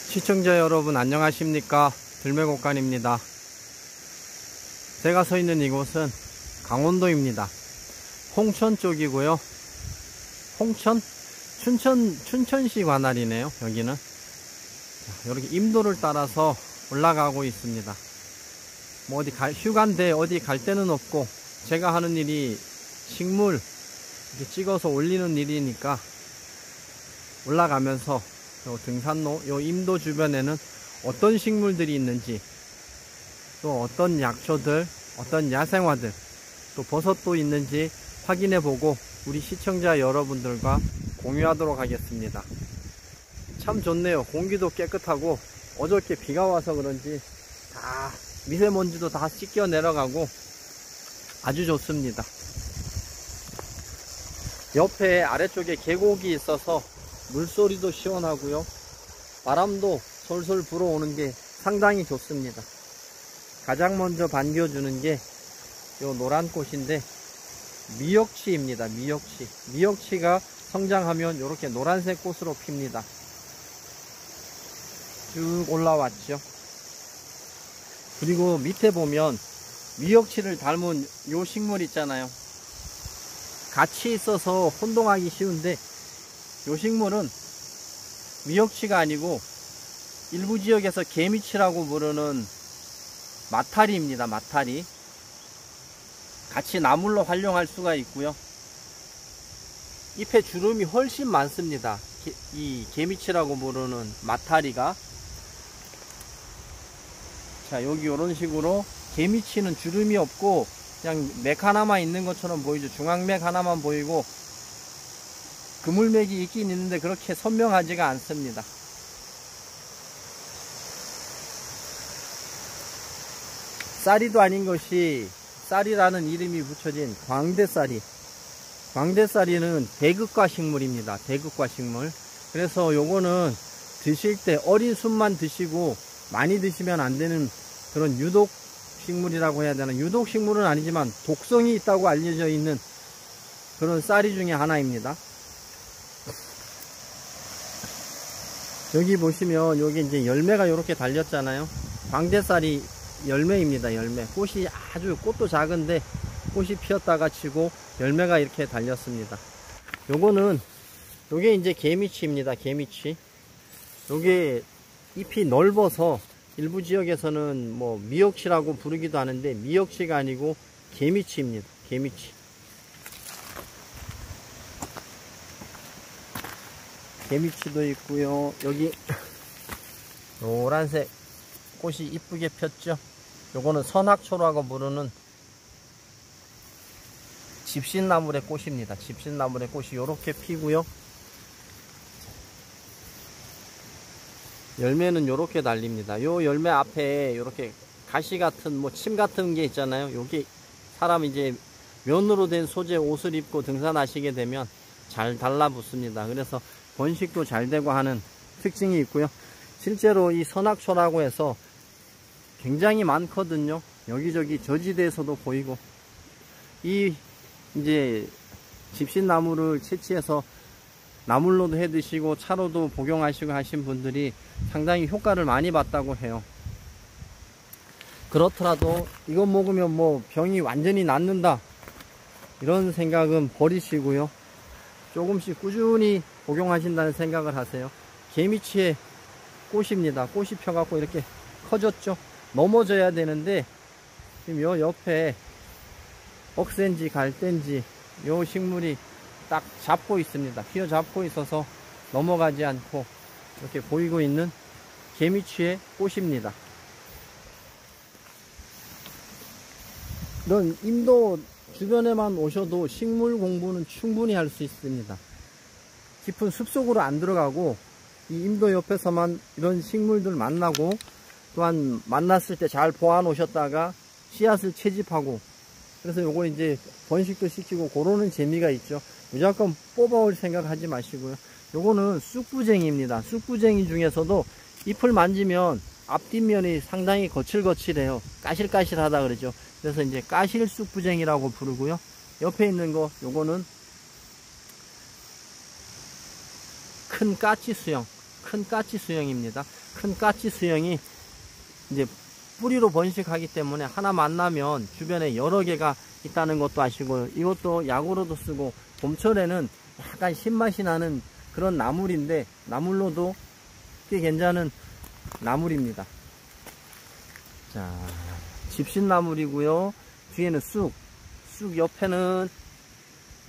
시청자 여러분 안녕하십니까, 들매곡간입니다. 제가 서 있는 이곳은 강원도입니다. 홍천 쪽이고요. 홍천? 춘천시 관할이네요. 여기는 이렇게 임도를 따라서 올라가고 있습니다. 뭐 어디 휴가인데 어디 갈 데는 없고, 제가 하는 일이 식물 이렇게 찍어서 올리는 일이니까 올라가면서 요 등산로, 요 임도 주변에는 어떤 식물들이 있는지, 또 어떤 약초들, 어떤 야생화들, 또 버섯도 있는지 확인해보고 우리 시청자 여러분들과 공유하도록 하겠습니다. 참 좋네요. 공기도 깨끗하고, 어저께 비가 와서 그런지 다 미세먼지도 다 씻겨 내려가고 아주 좋습니다. 옆에 아래쪽에 계곡이 있어서 물소리도 시원하고요, 바람도 솔솔 불어오는 게 상당히 좋습니다. 가장 먼저 반겨주는 게 요 노란 꽃인데 미역치입니다. 미역치가 성장하면 이렇게 노란색 꽃으로 핍니다. 쭉 올라왔죠. 그리고 밑에 보면 미역치를 닮은 요 식물 있잖아요. 같이 있어서 혼동하기 쉬운데, 요 식물은 미역치가 아니고 일부 지역에서 개미치라고 부르는 마타리입니다. 마타리. 같이 나물로 활용할 수가 있고요. 잎에 주름이 훨씬 많습니다. 이 개미치라고 부르는 마타리가. 자, 여기 이런 식으로 개미치는 주름이 없고 그냥 맥 하나만 있는 것처럼 보이죠. 중앙맥 하나만 보이고 그물맥이 있긴 있는데 그렇게 선명하지가 않습니다. 쌀이도 아닌 것이 쌀이라는 이름이 붙여진 광대쌀이. 광대쌀이는 대극과 식물입니다. 대극과 식물. 그래서 요거는 드실 때 어린 순만 드시고 많이 드시면 안 되는 그런 유독 식물이라고 해야 되나. 유독 식물은 아니지만 독성이 있다고 알려져 있는 그런 쌀이 중에 하나입니다. 여기 보시면 여기 이제 열매가 이렇게 달렸잖아요. 광대쌀이 열매입니다. 열매. 꽃이 아주, 꽃도 작은데 꽃이 피었다가 지고 열매가 이렇게 달렸습니다. 요게 이제 개미치입니다. 개미치. 요게 잎이 넓어서 일부 지역에서는 뭐 미역치라고 부르기도 하는데 미역치가 아니고 개미치입니다. 개미치. 개미치도 있고요. 여기 노란색 꽃이 이쁘게 폈죠. 요거는 선악초라고 부르는 집신나물의 꽃입니다. 집신나물의 꽃이 요렇게 피고요. 열매는 요렇게 달립니다. 요 열매 앞에 요렇게 가시 같은, 뭐 침 같은 게 있잖아요. 요게 사람 이제 면으로 된 소재 옷을 입고 등산하시게 되면 잘 달라붙습니다. 그래서 번식도 잘 되고 하는 특징이 있고요. 실제로 이 선악초라고 해서 굉장히 많거든요. 여기저기 저지대에서도 보이고, 이 이제 집신나무를 채취해서 나물로도 해 드시고 차로도 복용하시고 하신 분들이 상당히 효과를 많이 봤다고 해요. 그렇더라도 이것 먹으면 뭐 병이 완전히 낫는다, 이런 생각은 버리시고요. 조금씩 꾸준히 복용하신다는 생각을 하세요. 개미치의 꽃입니다. 꽃이 펴갖고 이렇게 커졌죠. 넘어져야 되는데 지금 요 옆에 억센지 갈대인지 요 식물이 딱 잡고 있습니다. 휘어 잡고 있어서 넘어가지 않고 이렇게 보이고 있는 개미치의 꽃입니다. 이런 임도 주변에만 오셔도 식물 공부는 충분히 할 수 있습니다. 깊은 숲속으로 안 들어가고 이 임도 옆에서만 이런 식물들 만나고, 또한 만났을 때 잘 보아 놓으셨다가 씨앗을 채집하고, 그래서 요거 이제 번식도 시키고 그러는 재미가 있죠. 무조건 뽑아올 생각 하지 마시고요. 요거는 쑥부쟁이입니다. 쑥부쟁이 중에서도 잎을 만지면 앞뒷면이 상당히 거칠거칠해요. 까실까실하다 그러죠. 그래서 이제 까실 쑥부쟁이라고 부르고요. 옆에 있는 거 요거는 큰 까치 수영, 큰 까치 수영입니다. 큰 까치 수영이 이제 뿌리로 번식하기 때문에 하나 만나면 주변에 여러 개가 있다는 것도 아시고요. 이것도 약으로도 쓰고 봄철에는 약간 신맛이 나는 그런 나물인데 나물로도 꽤 괜찮은 나물입니다. 자, 집신나물이고요. 뒤에는 쑥 옆에는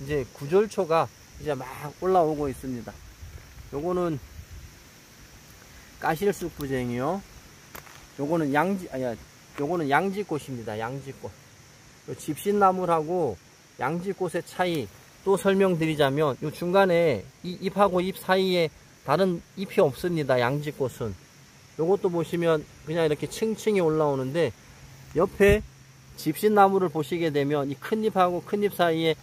이제 구절초가 이제 막 올라오고 있습니다. 요거는 까실쑥 부쟁이요. 요거는 요거는 양지꽃입니다. 양지꽃. 집신나물하고 양지꽃의 차이 또 설명드리자면 요 중간에 이 잎하고 잎 사이에 다른 잎이 없습니다. 양지꽃은. 요것도 보시면 그냥 이렇게 층층이 올라오는데 옆에 집신나무를 보시게 되면 이 큰 잎하고 큰 잎 사이에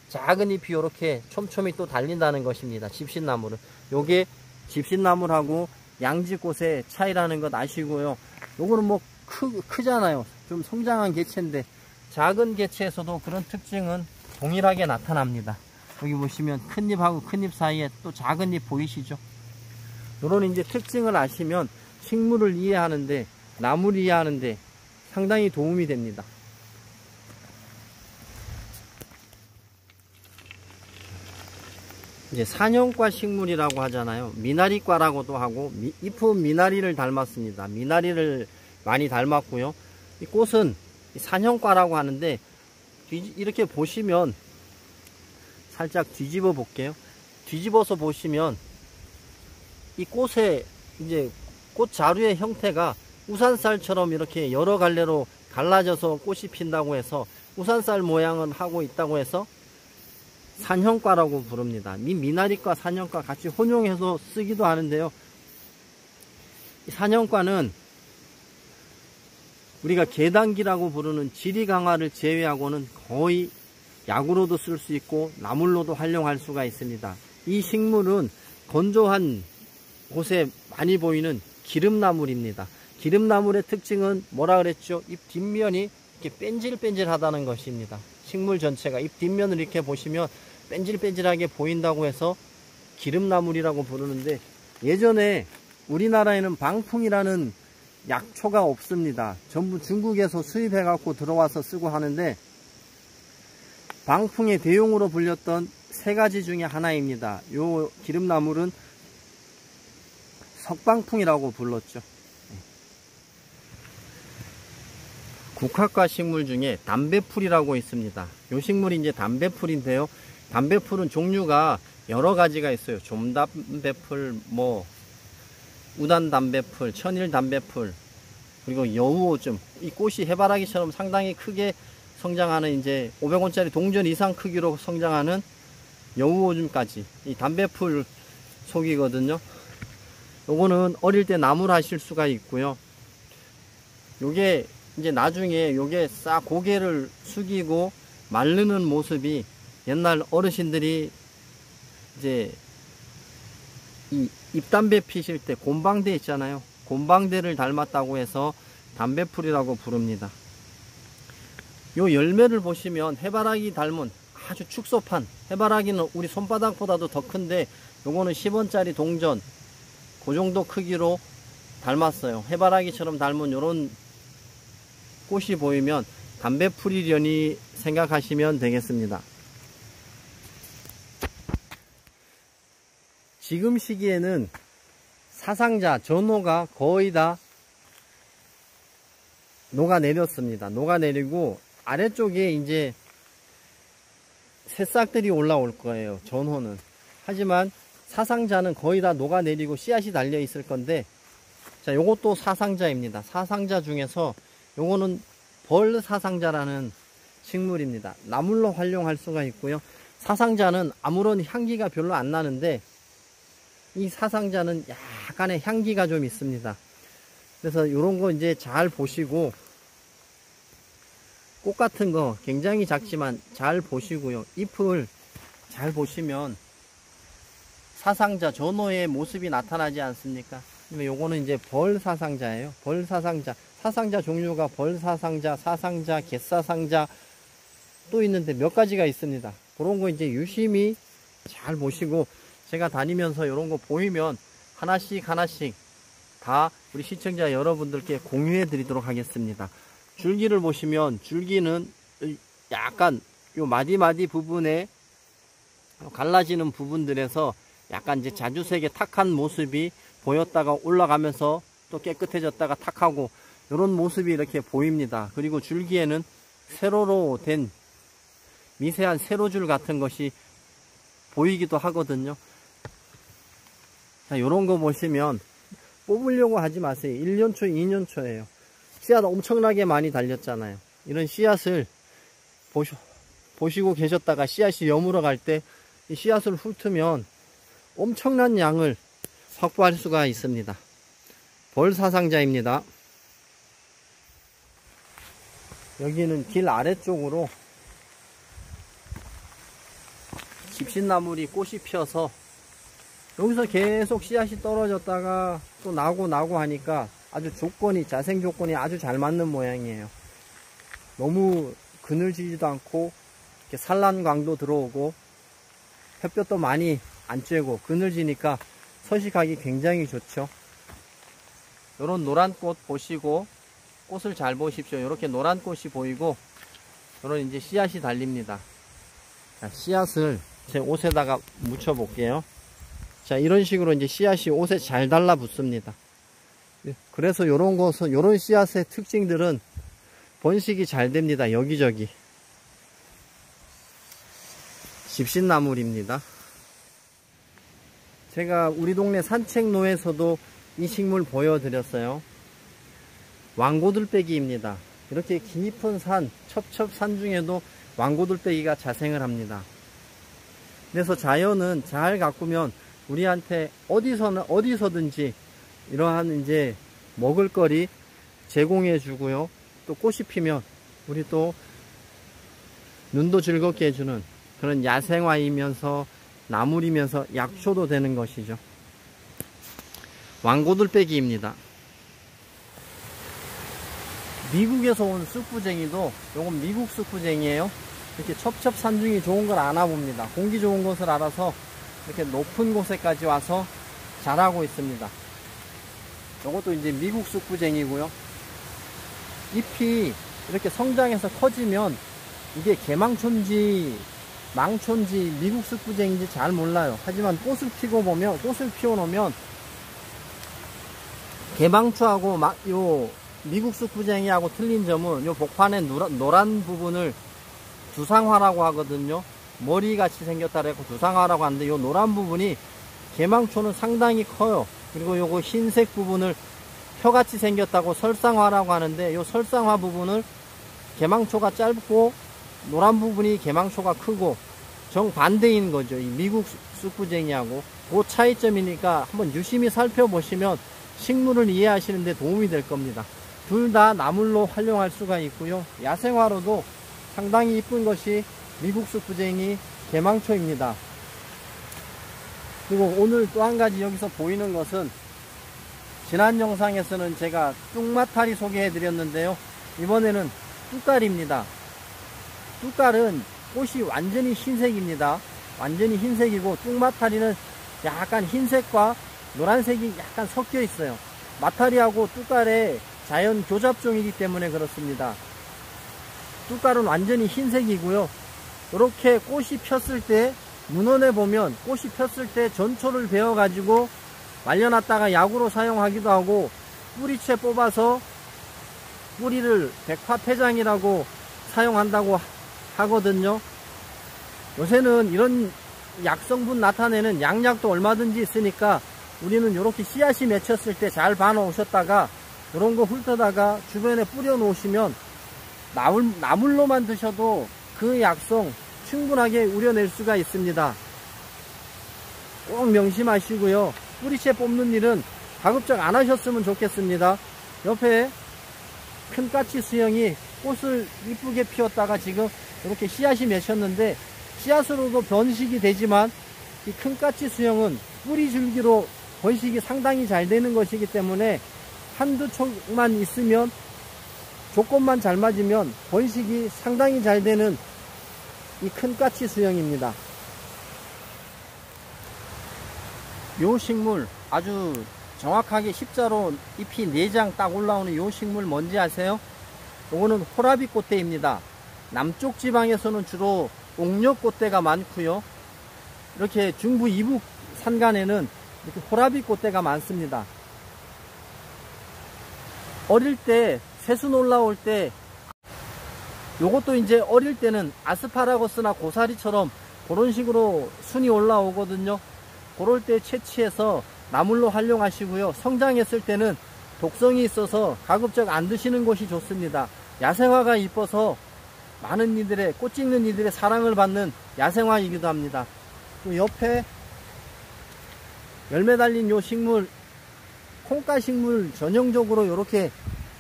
작은 잎이 이렇게 촘촘히 또 달린다는 것입니다. 집신나무를. 요게 집신나물하고 양지꽃의 차이라는 것 아시고요. 요거는 뭐 크잖아요. 좀 성장한 개체인데 작은 개체에서도 그런 특징은 동일하게 나타납니다. 여기 보시면 큰 잎하고 큰 잎 사이에 또 작은 잎 보이시죠? 요런 이제 특징을 아시면 식물을 이해하는데 나무를 이해하는데 상당히 도움이 됩니다. 이제 사년과 식물이라고 하잖아요. 미나리과라고도 하고 잎은 미나리를 닮았습니다. 미나리를 많이 닮았고요. 이 꽃은 사년과라고 하는데 이렇게 보시면 살짝 뒤집어 볼게요. 뒤집어서 보시면 이 꽃의 이제 꽃 자루의 형태가 우산쌀처럼 이렇게 여러 갈래로 갈라져서 꽃이 핀다고 해서 우산쌀 모양을 하고 있다고 해서 산형과라고 부릅니다. 미나리과 산형과 같이 혼용해서 쓰기도 하는데요. 이 산형과는 우리가 계단기라고 부르는 지리 강화를 제외하고는 거의 약으로도 쓸 수 있고 나물로도 활용할 수가 있습니다. 이 식물은 건조한 곳에 많이 보이는 기름나물입니다. 기름나물의 특징은 뭐라 그랬죠? 잎 뒷면이 이렇게 뺀질뺀질하다는 것입니다. 식물 전체가 잎 뒷면을 이렇게 보시면 뺀질뺀질하게 보인다고 해서 기름나물이라고 부르는데 예전에 우리나라에는 방풍이라는 약초가 없습니다. 전부 중국에서 수입해 갖고 들어와서 쓰고 하는데 방풍의 대용으로 불렸던 세 가지 중에 하나입니다. 요 기름나물은 석방풍이라고 불렀죠. 국화과 식물 중에 담배풀이라고 있습니다. 요 식물이 이제 담배풀인데요. 담배풀은 종류가 여러 가지가 있어요. 좀담배풀, 우단담배풀, 천일담배풀, 그리고 여우오줌. 이 꽃이 해바라기처럼 상당히 크게 성장하는 이제 500원짜리 동전 이상 크기로 성장하는 여우오줌까지 이 담배풀 속이거든요. 요거는 어릴 때 나물 하실 수가 있고요. 요게 이제 나중에 요게 싹 고개를 숙이고 마르는 모습이 옛날 어르신들이 이제 이 잎담배 피실 때 곰방대 있잖아요. 곰방대를 닮았다고 해서 담배풀이라고 부릅니다. 요 열매를 보시면 해바라기 닮은 아주 축소판, 해바라기는 우리 손바닥보다도 더 큰데 요거는 10원짜리 동전 그 정도 크기로 닮았어요. 해바라기처럼 닮은 요런 꽃이 보이면 담배풀이려니 생각하시면 되겠습니다. 지금 시기에는 사상자, 전호가 거의 다 녹아내렸습니다. 녹아내리고 아래쪽에 이제 새싹들이 올라올 거예요. 전호는. 하지만 사상자는 거의 다 녹아내리고 씨앗이 달려 있을 건데, 자, 요것도 사상자입니다. 사상자 중에서 요거는 벌사상자라는 식물입니다. 나물로 활용할 수가 있고요. 사상자는 아무런 향기가 별로 안 나는데 이 사상자는 약간의 향기가 좀 있습니다. 그래서 요런 거 이제 잘 보시고, 꽃 같은 거 굉장히 작지만 잘 보시고요. 잎을 잘 보시면 사상자, 전호의 모습이 나타나지 않습니까? 요거는 이제 벌사상자예요. 벌사상자. 사상자 종류가 벌사상자, 사상자, 갯사상자 또 있는데 몇 가지가 있습니다. 그런 거 이제 유심히 잘 보시고, 제가 다니면서 이런 거 보이면 하나씩 하나씩 다 우리 시청자 여러분들께 공유해 드리도록 하겠습니다. 줄기를 보시면 줄기는 약간 요 마디마디 부분에 갈라지는 부분들에서 약간 이제 자주색의 탁한 모습이 보였다가 올라가면서 또 깨끗해졌다가 탁하고 이런 모습이 이렇게 보입니다. 그리고 줄기에는 세로로 된 미세한 세로줄 같은 것이 보이기도 하거든요. 자, 요런 거 보시면 뽑으려고 하지 마세요. 1년 초, 2년 초예요. 씨앗 엄청나게 많이 달렸잖아요. 이런 씨앗을 보시고 계셨다가 씨앗이 여물어 갈 때 이 씨앗을 훑으면 엄청난 양을 확보할 수가 있습니다. 벌사상자입니다. 여기는 길 아래쪽으로 집신나물이 꽃이 피어서 여기서 계속 씨앗이 떨어졌다가 또 나고 하니까 아주 조건이, 자생 조건이 아주 잘 맞는 모양이에요. 너무 그늘지지도 않고 이렇게 산란광도 들어오고 햇볕도 많이 안 쬐고 그늘지니까 서식하기 굉장히 좋죠. 요런 노란 꽃 보시고 꽃을 잘 보십시오. 이렇게 노란 꽃이 보이고 요런 이제 씨앗이 달립니다. 자, 씨앗을 제 옷에다가 묻혀 볼게요. 자, 이런 식으로 이제 씨앗이 옷에 잘 달라붙습니다. 그래서 요런 것은, 요런 씨앗의 특징들은 번식이 잘 됩니다. 여기저기. 집신나물입니다. 제가 우리 동네 산책로에서도 이 식물 보여드렸어요. 왕고들빼기입니다. 이렇게 깊은 산, 첩첩산 중에도 왕고들빼기가 자생을 합니다. 그래서 자연은 잘 가꾸면 우리한테 어디서든지 이러한 이제 먹을거리 제공해 주고요. 또 꽃이 피면 우리 또 눈도 즐겁게 해주는 그런 야생화이면서 나물이면서 약초도 되는 것이죠. 왕고들빼기입니다. 미국에서 온 쑥부쟁이도 요건 미국 쑥부쟁이에요. 이렇게 첩첩산중이 좋은 걸 아나 봅니다. 공기 좋은 곳을 알아서 이렇게 높은 곳에까지 와서 자라고 있습니다. 요것도 이제 미국 쑥부쟁이고요. 잎이 이렇게 성장해서 커지면 이게 개망초인지 망초인지 미국 쑥부쟁인지 잘 몰라요. 하지만 꽃을 피워놓으면 개망초하고 요 미국 쑥부쟁이하고 틀린 점은 요 복판에 노란 부분을 두상화라고 하거든요. 머리같이 생겼다 해서 두상화라고 하는데 요 노란 부분이 개망초는 상당히 커요. 그리고 요거 흰색 부분을 혀같이 생겼다고 설상화라고 하는데 요 설상화 부분을 개망초가 짧고 노란 부분이 개망초가 크고 정반대인 거죠. 이 미국 쑥부쟁이하고 그 차이점이니까 한번 유심히 살펴보시면 식물을 이해하시는 데 도움이 될 겁니다. 둘 다 나물로 활용할 수가 있고요. 야생화로도 상당히 이쁜 것이 미국 쑥부쟁이 개망초입니다. 그리고 오늘 또 한 가지 여기서 보이는 것은 지난 영상에서는 제가 뚝마타리 소개해 드렸는데요. 이번에는 뚝갈입니다. 뚝갈은 꽃이 완전히 흰색입니다. 완전히 흰색이고 뚝마타리는 약간 흰색과 노란색이 약간 섞여 있어요. 마타리하고 뚝갈의 자연 교잡종이기 때문에 그렇습니다. 뚝갈은 완전히 흰색이고요. 이렇게 꽃이 폈을 때 문헌에 보면 꽃이 폈을 때 전초를 베어 가지고 말려놨다가 약으로 사용하기도 하고 뿌리채 뽑아서 뿌리를 백화폐장이라고 사용한다고 하거든요. 요새는 이런 약성분 나타내는 양약도 얼마든지 있으니까 우리는 이렇게 씨앗이 맺혔을 때 잘 봐놓으셨다가 이런 거 훑어다가 주변에 뿌려 놓으시면 나물로만 드셔도 그 약성 충분하게 우려낼 수가 있습니다. 꼭 명심하시고요. 뿌리채 뽑는 일은 가급적 안 하셨으면 좋겠습니다. 옆에 큰 까치 수영이 꽃을 이쁘게 피웠다가 지금 이렇게 씨앗이 맺혔는데 씨앗으로도 번식이 되지만 이 큰 까치 수영은 뿌리 줄기로 번식이 상당히 잘 되는 것이기 때문에 한두 촉만 있으면 조건만 잘 맞으면 번식이 상당히 잘 되는 이 큰 까치 수영입니다. 요 식물 아주 정확하게 십자로 잎이 4장 딱 올라오는 요 식물 뭔지 아세요? 요거는 호라비 꽃대입니다. 남쪽 지방에서는 주로 옥녀 꽃대가 많고요. 이렇게 중부 이북 산간에는 이렇게 호라비 꽃대가 많습니다. 어릴 때 새순 올라올 때 요것도 이제 어릴 때는 아스파라거스나 고사리처럼 그런 식으로 순이 올라오거든요. 그럴 때 채취해서 나물로 활용하시고요. 성장했을 때는 독성이 있어서 가급적 안 드시는 것이 좋습니다. 야생화가 이뻐서 많은 이들의, 꽃 찍는 이들의 사랑을 받는 야생화이기도 합니다. 그 옆에 열매 달린 요 식물, 콩가 식물 전형적으로 이렇게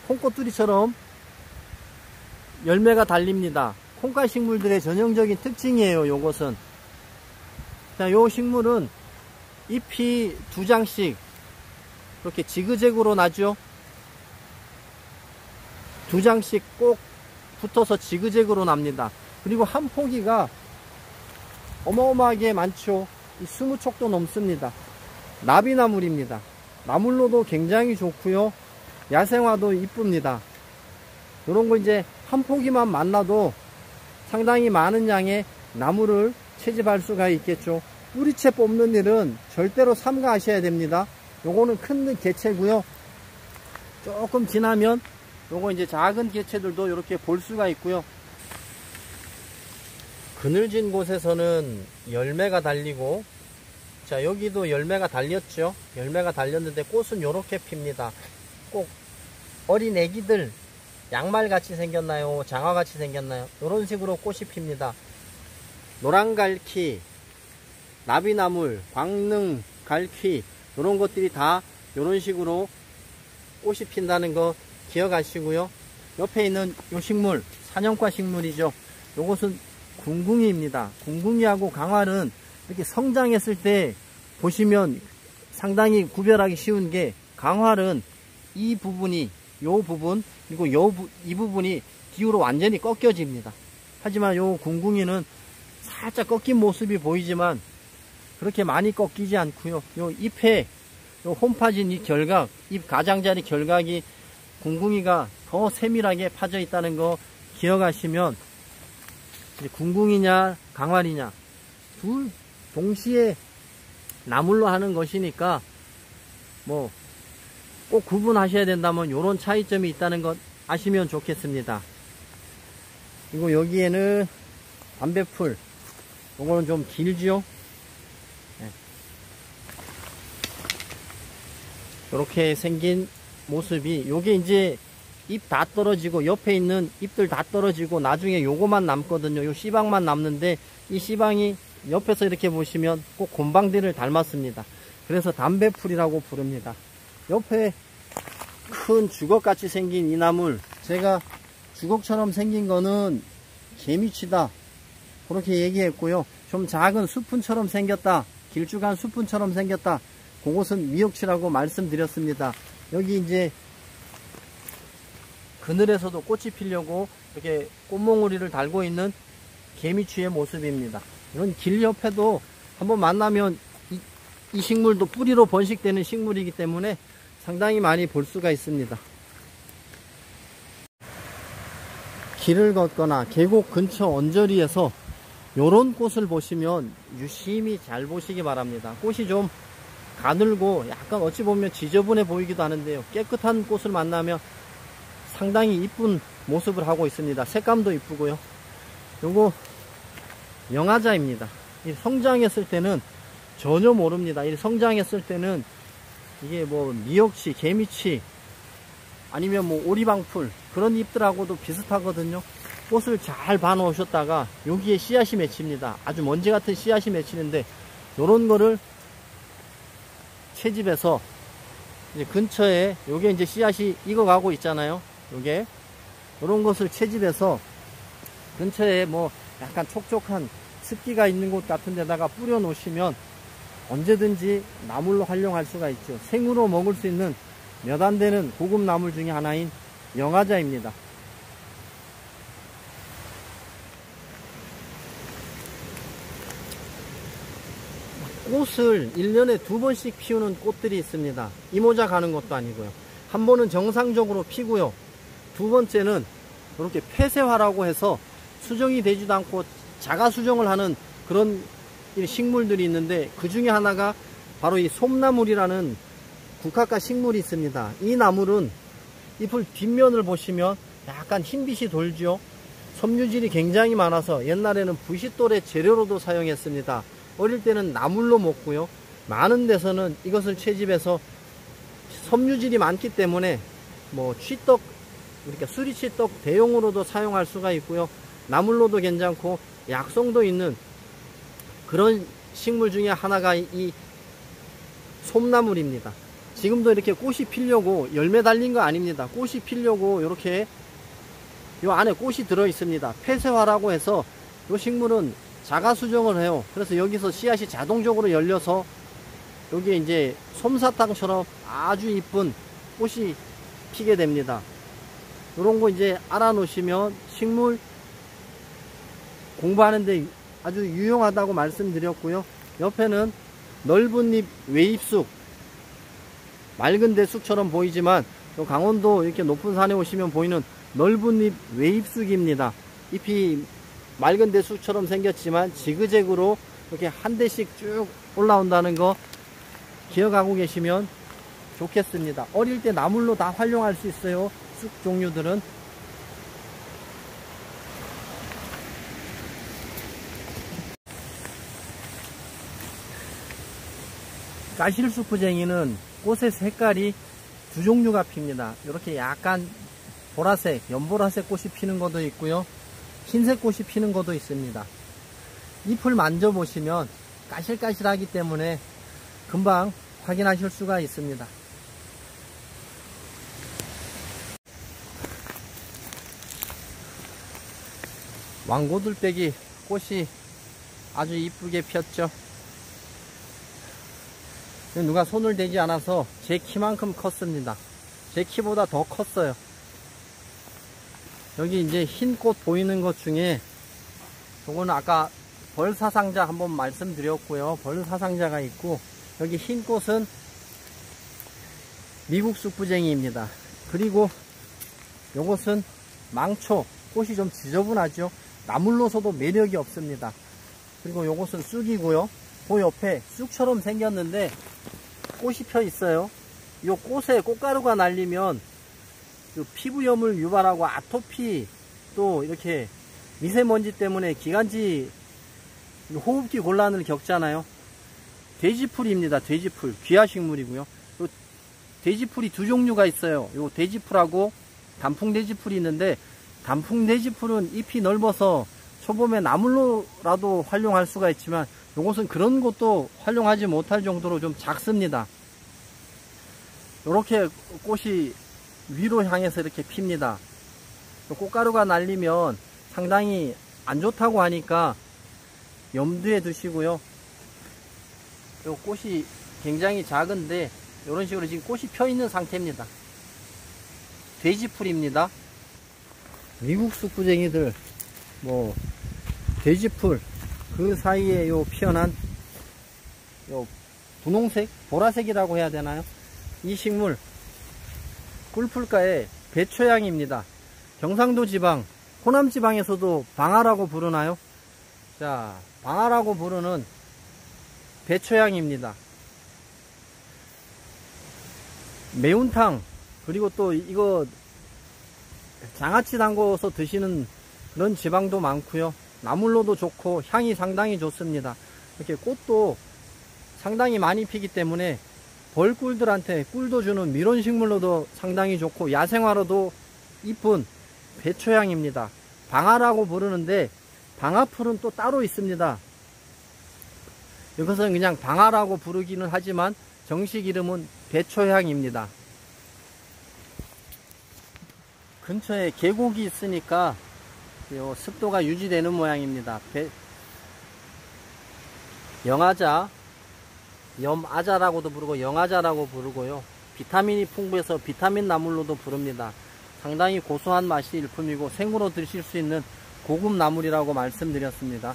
콩꽃두리처럼 열매가 달립니다. 콩가 식물들의 전형적인 특징이에요. 요것은. 자, 요 식물은 잎이 2장씩 이렇게 지그재그로 나죠. 2장씩 꼭 붙어서 지그재그로 납니다. 그리고 한 포기가 어마어마하게 많죠. 20촉도 넘습니다. 나비나물입니다. 나물로도 굉장히 좋고요. 야생화도 이쁩니다. 이런 거 이제 한 포기만 만나도 상당히 많은 양의 나물을 채집할 수가 있겠죠. 뿌리채 뽑는 일은 절대로 삼가하셔야 됩니다. 요거는 큰 개체고요. 조금 지나면 요거 이제 작은 개체들도 이렇게 볼 수가 있고요. 그늘진 곳에서는 열매가 달리고, 자, 여기도 열매가 달렸죠. 열매가 달렸는데 꽃은 요렇게 핍니다. 꼭 어린 애기들 양말같이 생겼나요? 장화같이 생겼나요? 이런 식으로 꽃이 핍니다. 노란갈퀴, 나비나물, 광능, 갈퀴 이런 것들이 다 이런 식으로 꽃이 핀다는 거 기억하시고요. 옆에 있는 이 식물, 사냥과 식물이죠. 요것은 궁궁이입니다. 궁궁이하고 강화는 이렇게 성장했을 때 보시면 상당히 구별하기 쉬운 게, 강화는 이 부분이, 요 부분, 그리고 이 부분이 뒤로 완전히 꺾여집니다. 하지만 요 궁궁이는 살짝 꺾인 모습이 보이지만 그렇게 많이 꺾이지 않고요. 요 잎에 요 홈파진 이 결각, 잎 가장자리 결각이 궁궁이가 더 세밀하게 파져 있다는 거 기억하시면, 이제 궁궁이냐 강활이냐 둘 동시에 나물로 하는 것이니까 뭐 꼭 구분하셔야 된다면 요런 차이점이 있다는 것 아시면 좋겠습니다. 그리고 여기에는 담배풀, 요거는 좀 길지요. 네. 이렇게 생긴 모습이, 요게 이제 잎 다 떨어지고 옆에 있는 잎들 다 떨어지고 나중에 요거만 남거든요. 요 씨방만 남는데, 이 씨방이 옆에서 이렇게 보시면 꼭 곰방대를 닮았습니다. 그래서 담배풀이라고 부릅니다. 옆에 큰 주걱같이 생긴 이 나물, 제가 주걱처럼 생긴 거는 개미치다 그렇게 얘기했고요. 좀 작은 수푼처럼 생겼다, 길쭉한 수푼처럼 생겼다, 그것은 미역치라고 말씀드렸습니다. 여기 이제 그늘에서도 꽃이 피려고 이렇게 꽃몽우리를 달고 있는 개미취의 모습입니다. 이런 길 옆에도 한번 만나면 이 식물도 뿌리로 번식되는 식물이기 때문에 상당히 많이 볼 수가 있습니다. 길을 걷거나 계곡 근처 언저리에서 요런 꽃을 보시면 유심히 잘 보시기 바랍니다. 꽃이 좀 가늘고 약간 어찌 보면 지저분해 보이기도 하는데요, 깨끗한 꽃을 만나면 상당히 이쁜 모습을 하고 있습니다. 색감도 이쁘고요. 요거 영화자입니다. 성장했을 때는 전혀 모릅니다. 성장했을 때는 이게 뭐 미역치, 개미치, 아니면 뭐 오리방풀 그런 잎들하고도 비슷하거든요. 꽃을 잘 봐놓으셨다가 여기에 씨앗이 맺힙니다. 아주 먼지 같은 씨앗이 맺히는데, 요런 거를 채집해서 이제 근처에, 요게 이제 씨앗이 익어가고 있잖아요. 요게 요런 것을 채집해서 근처에 뭐 약간 촉촉한 습기가 있는 곳 같은 데다가 뿌려 놓으시면 언제든지 나물로 활용할 수가 있죠. 생으로 먹을 수 있는 몇 안 되는 고급 나물 중에 하나인 영화자입니다. 꽃을 1년에 2번씩 피우는 꽃들이 있습니다. 이모작 가는 것도 아니고요. 한 번은 정상적으로 피고요. 두 번째는 이렇게 폐쇄화라고 해서 수정이 되지도 않고 자가 수정을 하는 그런 식물들이 있는데, 그 중에 하나가 바로 이 솜나물이라는 국화과 식물이 있습니다. 이 나물은 잎을 뒷면을 보시면 약간 흰빛이 돌죠. 섬유질이 굉장히 많아서 옛날에는 부싯돌의 재료로도 사용했습니다. 어릴 때는 나물로 먹고요. 많은 데서는 이것을 채집해서 섬유질이 많기 때문에 뭐 취떡, 그러니까 수리치떡 대용으로도 사용할 수가 있고요. 나물로도 괜찮고 약성도 있는 그런 식물 중에 하나가 이 솜나물입니다. 지금도 이렇게 꽃이 피려고 열매 달린 거 아닙니다. 꽃이 피려고 이렇게 이 안에 꽃이 들어 있습니다. 폐쇄화라고 해서 이 식물은 자가 수정을 해요. 그래서 여기서 씨앗이 자동적으로 열려서 여기에 이제 솜사탕처럼 아주 이쁜 꽃이 피게 됩니다. 이런 거 이제 알아 놓으시면 식물 공부하는데 아주 유용하다고 말씀드렸고요. 옆에는 넓은 잎 외잎쑥, 맑은 대쑥처럼 보이지만 강원도 이렇게 높은 산에 오시면 보이는 넓은 잎 외잎쑥입니다. 잎이 맑은 대쑥처럼 생겼지만 지그재그로 이렇게 한 대씩 쭉 올라온다는 거 기억하고 계시면 좋겠습니다. 어릴 때 나물로 다 활용할 수 있어요. 쑥 종류들은. 까실수프쟁이는 꽃의 색깔이 두 종류가 핍니다. 이렇게 약간 보라색, 연보라색 꽃이 피는 것도 있고요. 흰색 꽃이 피는 것도 있습니다. 잎을 만져보시면 까실까실하기 때문에 금방 확인하실 수가 있습니다. 왕고들빼기 꽃이 아주 이쁘게 폈죠. 누가 손을 대지 않아서 제 키만큼 컸습니다. 제 키보다 더 컸어요. 여기 이제 흰 꽃 보이는 것 중에 요거는 아까 벌사상자 한번 말씀드렸고요. 벌사상자가 있고, 여기 흰 꽃은 미국 쑥부쟁이입니다. 그리고 요것은 망초, 꽃이 좀 지저분하죠. 나물로서도 매력이 없습니다. 그리고 요것은 쑥이고요. 그 옆에 쑥처럼 생겼는데 꽃이 펴 있어요. 요 꽃에 꽃가루가 날리면 피부염을 유발하고 아토피, 또 이렇게 미세먼지 때문에 기관지 호흡기 곤란을 겪잖아요. 돼지풀입니다. 돼지풀, 귀하식물이고요. 요 돼지풀이 두 종류가 있어요. 요 돼지풀하고 단풍돼지풀이 있는데, 단풍돼지풀은 잎이 넓어서 초봄에 나물로라도 활용할 수가 있지만 요것은 그런 것도 활용하지 못할 정도로 좀 작습니다. 이렇게 꽃이 위로 향해서 이렇게 핍니다. 꽃가루가 날리면 상당히 안 좋다고 하니까 염두에 두시고요. 요 꽃이 굉장히 작은데 이런 식으로 지금 꽃이 펴 있는 상태입니다. 돼지풀입니다. 미국 쑥부쟁이들, 뭐 돼지풀, 그 사이에 요 피어난 요 분홍색, 보라색이라고 해야 되나요? 이 식물 꿀풀가의 배초향입니다. 경상도 지방, 호남 지방에서도 방아라고 부르나요? 자, 방아라고 부르는 배초향입니다. 매운탕, 그리고 또 이거 장아찌 담궈서 드시는 그런 지방도 많고요. 나물로도 좋고 향이 상당히 좋습니다. 이렇게 꽃도 상당히 많이 피기 때문에 벌꿀들한테 꿀도 주는 밀원식물로도 상당히 좋고 야생화로도 이쁜 배초향입니다. 방아라고 부르는데 방아풀은 또 따로 있습니다. 이것은 그냥 방아라고 부르기는 하지만 정식 이름은 배초향입니다. 근처에 계곡이 있으니까 습도가 유지되는 모양입니다. 영아자, 염아자라고도 부르고 영아자라고 부르고요. 비타민이 풍부해서 비타민 나물로도 부릅니다. 상당히 고소한 맛이 일품이고 생으로 드실 수 있는 고급 나물이라고 말씀드렸습니다.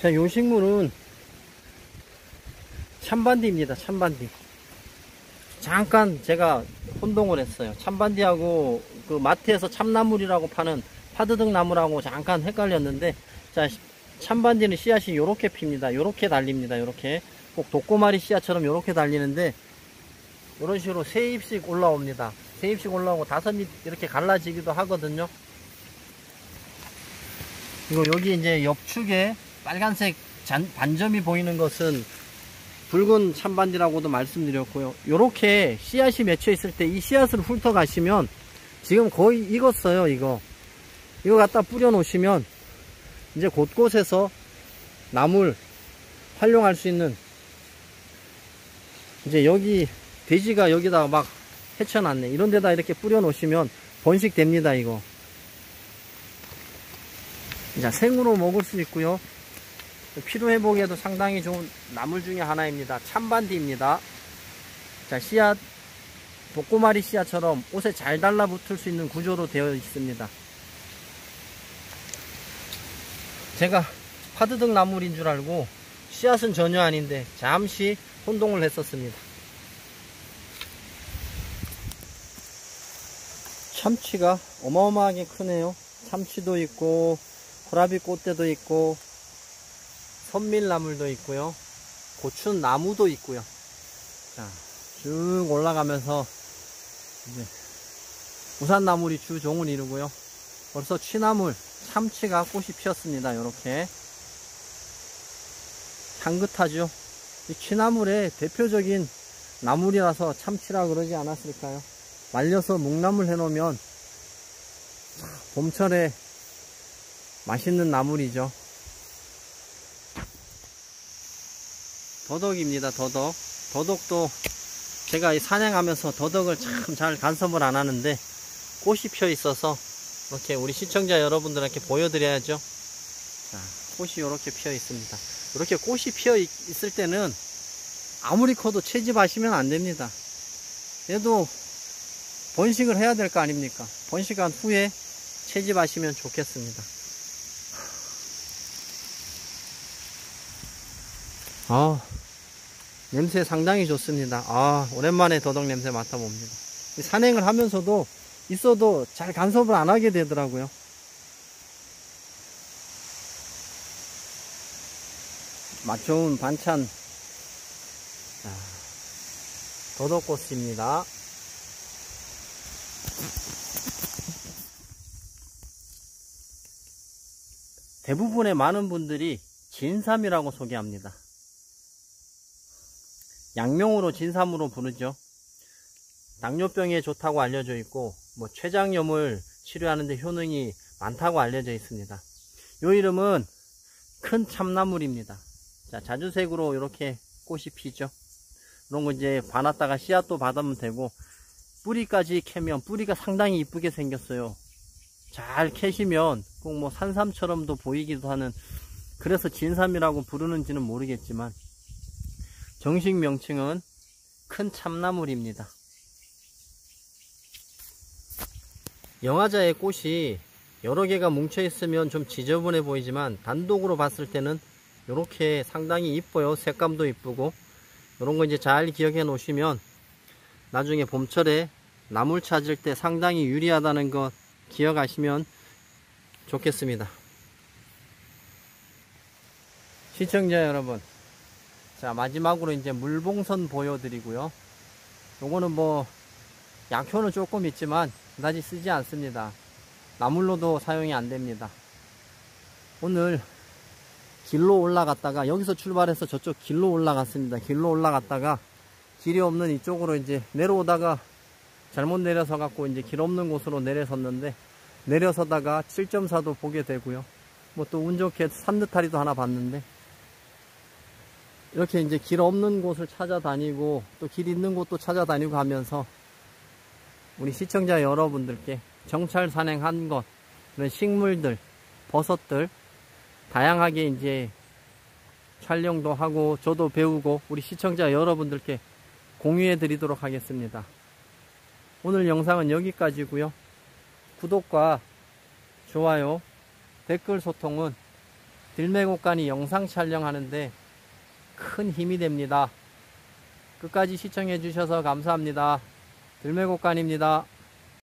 자, 요 식물은 참반디입니다. 참반디. 잠깐 제가 혼동을 했어요. 참반디하고 그 마트에서 참나물이라고 파는 파드득 나물하고 잠깐 헷갈렸는데, 자, 참반디는 씨앗이 요렇게 핍니다. 요렇게 달립니다. 요렇게 꼭 독고마리 씨앗처럼 요렇게 달리는데, 요런 식으로 세 잎씩 올라옵니다. 세 잎씩 올라오고 5잎 이렇게 갈라지기도 하거든요. 그리고 여기 이제 옆축에 빨간색 반점이 보이는 것은 붉은 참반디라고도 말씀드렸고요. 요렇게 씨앗이 맺혀 있을 때 이 씨앗을 훑어 가시면 지금 거의 익었어요. 이거 갖다 뿌려 놓으시면 이제 곳곳에서 나물 활용할 수 있는, 이제 여기 돼지가 여기다가 막 헤쳐놨네. 이런 데다 이렇게 뿌려 놓으시면 번식됩니다. 이거 자, 생으로 먹을 수 있고요. 피로회복에도 상당히 좋은 나물 중에 하나입니다. 참반디입니다. 자, 씨앗, 독고마리 씨앗처럼 옷에 잘 달라붙을 수 있는 구조로 되어 있습니다. 제가 파드득 나물인 줄 알고 씨앗은 전혀 아닌데 잠시 혼동을 했었습니다. 참치가 어마어마하게 크네요. 참치도 있고 호라비 꽃대도 있고 선밀나물도 있고요. 고추나무도 있고요. 자, 쭉 올라가면서 이제 우산나물이 주종을 이루고요. 벌써 취나물, 참치가 꽃이 피었습니다. 이렇게 향긋하죠. 이 취나물의 대표적인 나물이라서 참치라 그러지 않았을까요? 말려서 묵나물 해놓으면 봄철에 맛있는 나물이죠. 더덕입니다. 더덕도 제가 사냥하면서 더덕을 참 잘 간섭을 안 하는데 꽃이 피어 있어서 이렇게 우리 시청자 여러분들한테 보여드려야죠. 자, 꽃이 이렇게 피어 있습니다. 이렇게 꽃이 피어 있을 때는 아무리 커도 채집하시면 안 됩니다. 얘도 번식을 해야 될 거 아닙니까? 번식한 후에 채집하시면 좋겠습니다. 냄새 상당히 좋습니다. 오랜만에 더덕 냄새 맡아봅니다. 산행을 하면서도 있어도 잘 간섭을 안 하게 되더라고요. 맛 좋은 반찬, 더덕꽃입니다. 대부분의 많은 분들이 진삼이라고 소개합니다. 약명으로 진삼으로 부르죠. 당뇨병에 좋다고 알려져 있고 췌장염을 치료하는 데 효능이 많다고 알려져 있습니다. 이 이름은 큰 참나물입니다. 자, 자주색으로 이렇게 꽃이 피죠. 이런 거 이제 봐놨다가 씨앗도 받으면 되고, 뿌리까지 캐면 뿌리가 상당히 이쁘게 생겼어요. 잘 캐시면 꼭 산삼처럼도 보이기도 하는, 그래서 진삼이라고 부르는지는 모르겠지만 정식 명칭은 큰 참나물입니다. 영화자의 꽃이 여러 개가 뭉쳐 있으면 좀 지저분해 보이지만 단독으로 봤을 때는 이렇게 상당히 이뻐요. 색감도 이쁘고. 이런 거 이제 잘 기억해 놓으시면 나중에 봄철에 나물 찾을 때 상당히 유리하다는 거 기억하시면 좋겠습니다. 시청자 여러분, 자, 마지막으로 이제 물봉선 보여드리고요. 요거는 약효는 조금 있지만 그다지 쓰지 않습니다. 나물로도 사용이 안 됩니다. 오늘 길로 올라갔다가, 여기서 출발해서 저쪽 길로 올라갔습니다. 길로 올라갔다가 길이 없는 이쪽으로 이제 내려오다가 잘못 내려서 갖고 이제 길 없는 곳으로 내려섰는데, 내려서다가 7.4도 보게 되고요. 또 운 좋게 산느타리도 하나 봤는데, 이렇게 이제 길 없는 곳을 찾아다니고 또 길 있는 곳도 찾아다니고 하면서 우리 시청자 여러분들께 정찰 산행한 것, 그런 식물들, 버섯들 다양하게 이제 촬영도 하고 저도 배우고 우리 시청자 여러분들께 공유해 드리도록 하겠습니다. 오늘 영상은 여기까지고요. 구독과 좋아요, 댓글 소통은 들매곡간이 영상 촬영하는데 큰 힘이 됩니다. 끝까지 시청해 주셔서 감사합니다. 들매곡간입니다.